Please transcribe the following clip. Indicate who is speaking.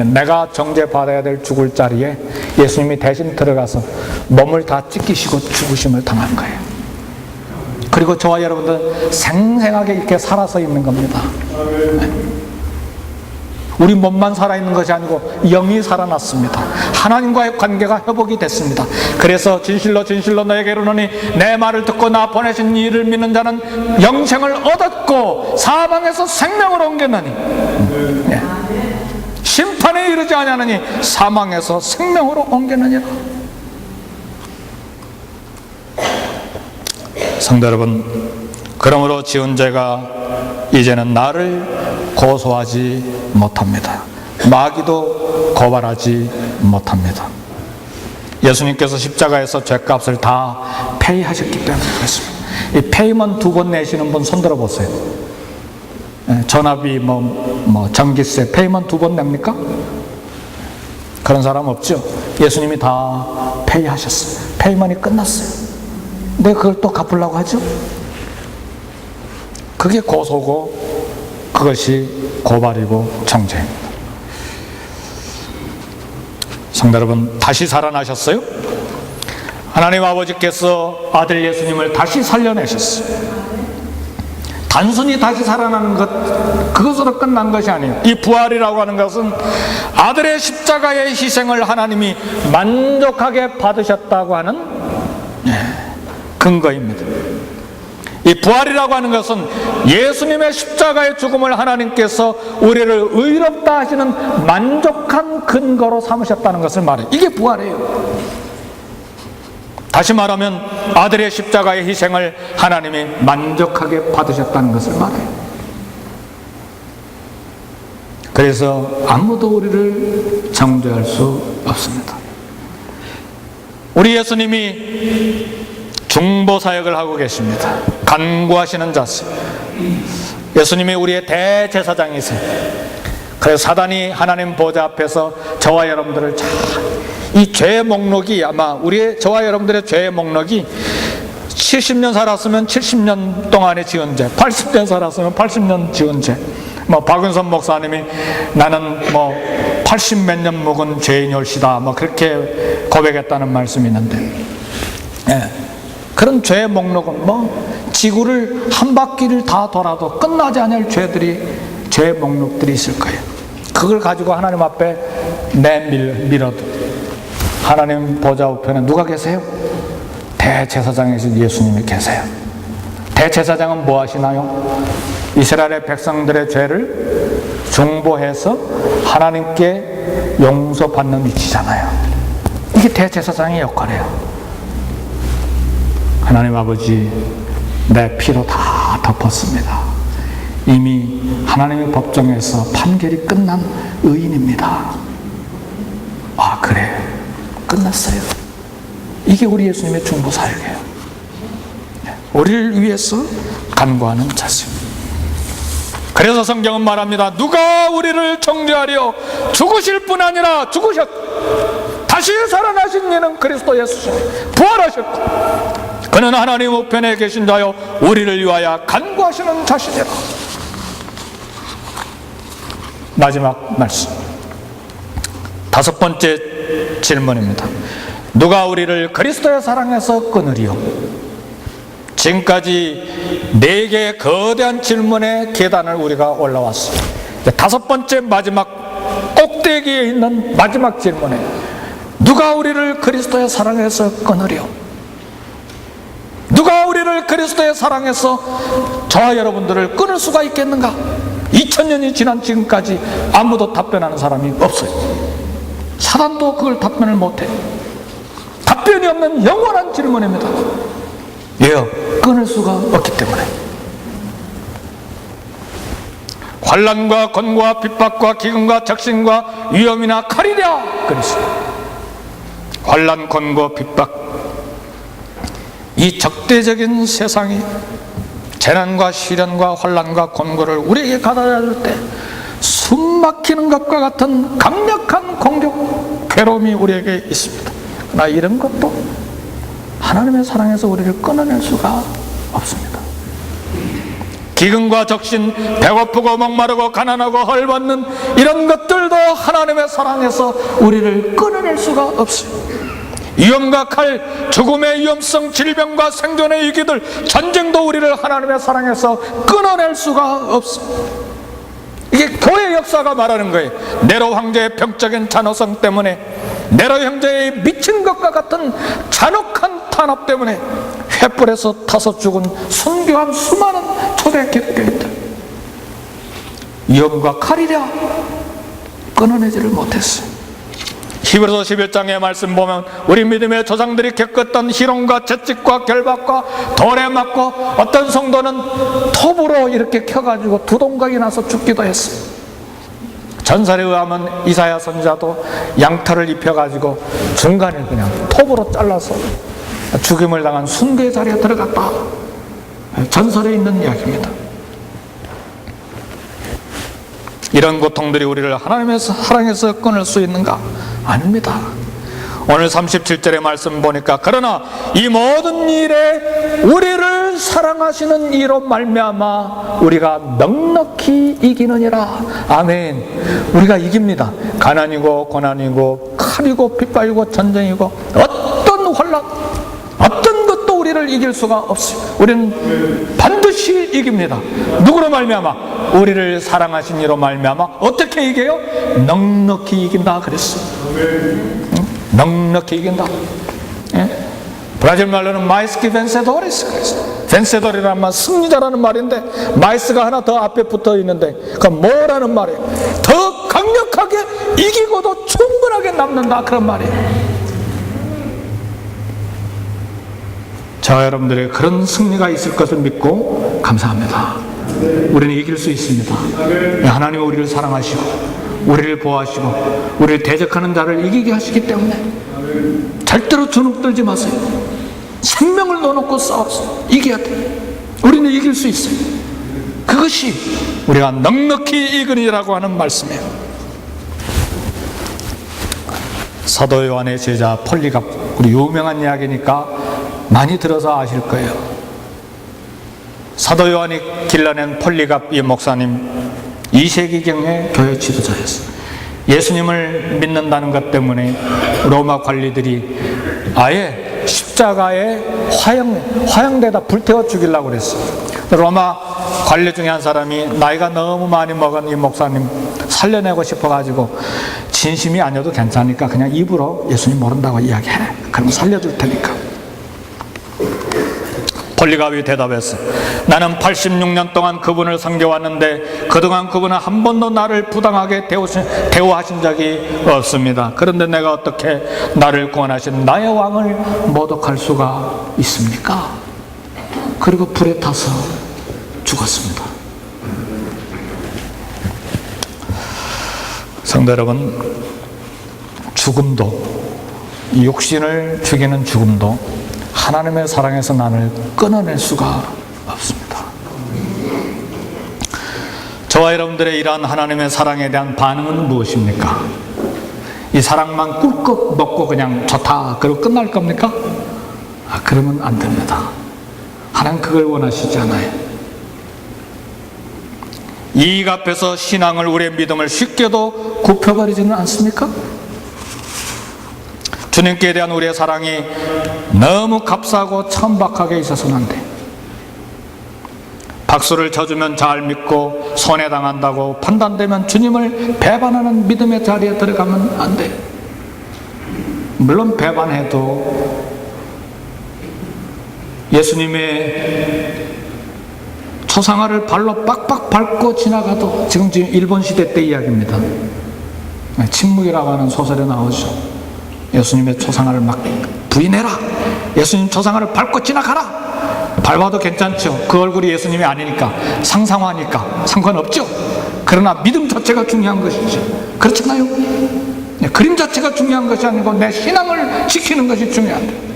Speaker 1: 내가 정죄받아야 될 죽을 자리에 예수님이 대신 들어가서 몸을 다 찢기시고 죽으심을 당한 거예요. 그리고 저와 여러분들은 생생하게 이렇게 살아서 있는 겁니다. 우리 몸만 살아있는 것이 아니고 영이 살아났습니다. 하나님과의 관계가 회복이 됐습니다. 그래서 진실로 진실로 너에게 이르노니 내 말을 듣고 나 보내신 이를 믿는 자는 영생을 얻었고 사망에서 생명으로 옮겼나니 심판에 이르지 아니하느니 사망에서 생명으로 옮겼느니라. 성도 여러분, 그러므로 지은 죄가 이제는 나를 고소하지 못합니다. 마귀도 고발하지 못합니다. 예수님께서 십자가에서 죄값을 다 페이하셨기 때문에 그렇습니다. 이 페이먼트 2번 내시는 분 손들어 보세요. 전화비, 전기세 페이먼트 2번 냅니까? 그런 사람 없죠? 예수님이 다 페이하셨어요. 페이먼이 끝났어요. 근데 그걸 또 갚으려고 하죠? 그게 고소고 그것이 고발이고 정죄입니다. 성도 여러분, 다시 살아나셨어요? 하나님 아버지께서 아들 예수님을 다시 살려내셨어요. 단순히 다시 살아나는 것, 그것으로 끝난 것이 아니에요. 이 부활이라고 하는 것은 아들의 십자가의 희생을 하나님이 만족하게 받으셨다고 하는 근거입니다. 이 부활이라고 하는 것은 예수님의 십자가의 죽음을 하나님께서 우리를 의롭다 하시는 만족한 근거로 삼으셨다는 것을 말해요. 이게 부활이에요. 다시 말하면 아들의 십자가의 희생을 하나님이 만족하게 받으셨다는 것을 말해요. 그래서 아무도 우리를 정죄할 수 없습니다. 우리 예수님이 중보사역을 하고 계십니다. 간구하시는 자세. 예수님이 우리의 대제사장이세요. 그래서 사단이 하나님 보좌 앞에서 저와 여러분들을 이 죄의 목록이 아마 저와 여러분들의 죄의 목록이 70년 살았으면 70년 동안의 지은 죄, 80년 살았으면 80년 지은 죄. 박은선 목사님이 나는 80 몇 년 묵은 죄인올시다 그렇게 고백했다는 말씀이 있는데, 그런 죄의 목록은 지구를 한 바퀴를 다 돌아도 끝나지 않을 죄의 목록들이 있을 거예요. 그걸 가지고 하나님 앞에 내밀어도 하나님 보좌 우편에 누가 계세요? 대제사장이신 예수님이 계세요. 대제사장은 뭐 하시나요? 이스라엘의 백성들의 죄를 중보해서 하나님께 용서받는 위치잖아요. 이게 대제사장의 역할이에요. 하나님 아버지, 내 피로 다 덮었습니다. 이미 하나님의 법정에서 판결이 끝난 의인입니다. 아, 그래, 끝났어요. 이게 우리 예수님의 중보사역이에요. 우리를 위해서 간구하는 자세입니다. 그래서 성경은 말합니다. 누가 우리를 정죄하려? 죽으실 뿐 아니라 다시 살아나신 이는 그리스도 예수, 부활하셨고 그는 하나님 우편에 계신 자요 우리를 위하여 간구하시는 자시니라. 마지막 말씀, 5번째 질문입니다. 누가 우리를 그리스도의 사랑에서 끊으리요? 지금까지 4개의 거대한 질문의 계단을 우리가 올라왔어요. 5번째 마지막 꼭대기에 있는 마지막 질문에 누가 우리를 그리스도의 사랑에서 끊으리요? 누가 우리를 그리스도의 사랑에서 저와 여러분들을 끊을 수가 있겠는가? 2000년이 지난 지금까지 아무도 답변하는 사람이 없어요. 사단도 그걸 답변을 못해요. 답변이 없는 영원한 질문입니다. 왜요? 끊을 수가 없기 때문에. 환난과 권고와 핍박과 기근과 적신과 위험이나 칼이랴 그랬어요. 환난, 권고, 핍박, 이 적대적인 세상이 재난과 시련과 환난과 권고를 우리에게 가져다 줄 때 숨막히는 것과 같은 강력한 공격, 괴로움이 우리에게 있습니다. 그러나 이런 것도 하나님의 사랑에서 우리를 끊어낼 수가 없습니다. 기근과 적신, 배고프고 목마르고 가난하고 헐벗는 이런 것들도 하나님의 사랑에서 우리를 끊어낼 수가 없어요. 위험과 칼, 죽음의 위험성, 질병과 생존의 위기들, 전쟁도 우리를 하나님의 사랑에서 끊어낼 수가 없어요. 이게 교회 역사가 말하는 거예요. 네로 황제의 병적인 잔혹성 때문에, 네로 형제의 미친 것과 같은 잔혹한 탄압 때문에 횃불에서 타서 죽은 순교한 수많은 초대 기독교인들, 위험과 칼이랴 끊어내지를 못했어요. 히브리서 11장의 말씀 보면 우리 믿음의 조상들이 겪었던 희롱과 채찍과 결박과 돌에 맞고, 어떤 성도는 톱으로 이렇게 켜가지고 두동강이 나서 죽기도 했어요. 전설에 의하면 이사야 선지자도 양털을 입혀가지고 중간에 그냥 톱으로 잘라서 죽임을 당한 순교의 자리에 들어갔다. 전설에 있는 이야기입니다. 이런 고통들이 우리를 하나님의 사랑에서 끊을 수 있는가? 아닙니다. 오늘 37절의 말씀 보니까, 그러나 이 모든 일에 우리를 사랑하시는 이로 말미암아 우리가 넉넉히 이기느니라. 아멘. 우리가 이깁니다. 가난이고 고난이고 칼이고 핍박이고 전쟁이고 어떤 환난, 어떤 것도 우리를 이길 수가 없어요. 우리는 반드시 이깁니다. 누구로 말미암아? 우리를 사랑하신 이로 말미암아. 어떻게 이겨요? 넉넉히 이긴다 그랬어요. 넉넉히 이긴다. 예? 브라질 말로는 마이스키 벤세도리스 그랬어요. 벤세도리라는 말, 승리자라는 말인데, 마이스가 하나 더 앞에 붙어 있는데, 그건 뭐라는 말이에요? 더 강력하게 이기고도 충분하게 남는다, 그런 말이에요. 저와 여러분들의 그런 승리가 있을 것을 믿고 감사합니다. 우리는 이길 수 있습니다. 하나님은 우리를 사랑하시고 우리를 보호하시고 우리를 대적하는 자를 이기게 하시기 때문에 절대로 주눅들지 마세요. 생명을 넣어놓고 싸워서 이겨야 돼요. 우리는 이길 수 있어요. 그것이 우리가 넉넉히 이기리라고 하는 말씀이에요. 사도 요한의 제자 폴리갑, 우리 유명한 이야기니까 많이 들어서 아실 거예요. 사도 요한이 길러낸 폴리갑 이 목사님, 2세기경의 교회 지도자였어요. 예수님을 믿는다는 것 때문에 로마 관리들이 아예 십자가에 화형대다 불태워 죽이려고 그랬어요. 로마 관리 중에 한 사람이 나이가 너무 많이 먹은 이 목사님 살려내고 싶어가지고, 진심이 아니어도 괜찮으니까 그냥 입으로 예수님 모른다고 이야기해, 그럼 살려줄 테니까. 폴리갑이 대답했어. 나는 86년 동안 그분을 섬겨왔는데 그동안 그분은 한 번도 나를 부당하게 대우하신 적이 없습니다. 그런데 내가 어떻게 나를 구원하신 나의 왕을 모독할 수가 있습니까? 그리고 불에 타서 죽었습니다. 성도 여러분, 죽음도, 육신을 죽이는 죽음도 하나님의 사랑에서 나를 끊어낼 수가 없습니다. 저와 여러분들의 이러한 하나님의 사랑에 대한 반응은 무엇입니까? 이 사랑만 꿀꺽 먹고 그냥 좋다 그러고 끝날 겁니까? 그러면 안 됩니다. 하나님 그걸 원하시지 않아요. 이익 앞에서 신앙을, 우리의 믿음을 쉽게도 굽혀버리지는 않습니까? 주님께 대한 우리의 사랑이 너무 값싸고 천박하게 있어서는 안 돼. 박수를 쳐주면 잘 믿고 손해당한다고 판단되면 주님을 배반하는 믿음의 자리에 들어가면 안 돼. 물론 배반해도 예수님의 초상화를 발로 빡빡 밟고 지나가도, 지금 일본 시대 때 이야기입니다. 침묵이라고 하는 소설에 나오죠. 예수님의 초상화를 막 부인해라, 예수님 초상화를 밟고 지나가라. 밟아도 괜찮죠. 그 얼굴이 예수님이 아니니까, 상상화니까 상관없죠. 그러나 믿음 자체가 중요한 것이죠. 그렇잖아요. 그림 자체가 중요한 것이 아니고 내 신앙을 지키는 것이 중요한데,